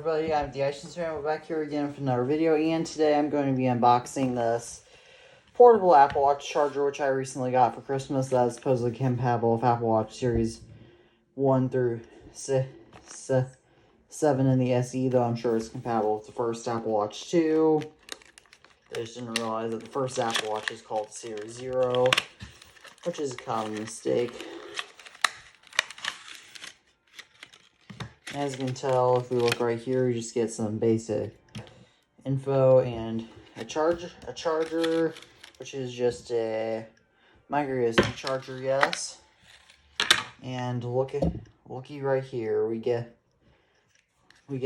everybody, I'm the Ice Man. We're back here again with another video, and today I'm going to be unboxing this portable Apple Watch charger, which I recently got for Christmas. That is supposedly compatible with Apple Watch Series 1 through 7 in the SE, though I'm sure it's compatible with the first Apple Watch 2. I just didn't realize that the first Apple Watch is called Series 0, which is a common mistake. As you can tell, if we look right here, you just get some basic info and a charger, which is just a micro USB charger, yes. And looky right here, we get the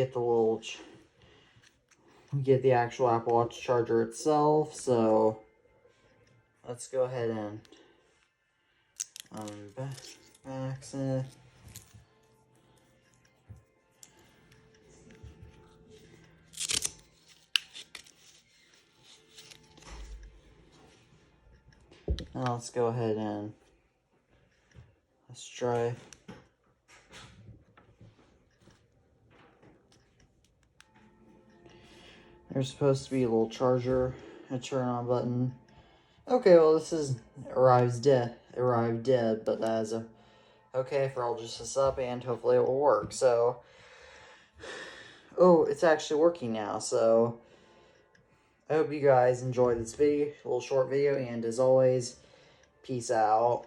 actual Apple Watch charger itself. So let's go ahead and unbox it. Now let's go ahead and let's try. There's supposed to be a little charger, a turn on button. Okay, well this is arrived dead, but that is okay for all just this up, and hopefully it will work. So, oh, it's actually working now. So I hope you guys enjoyed this video, a little short video, and as always, peace out.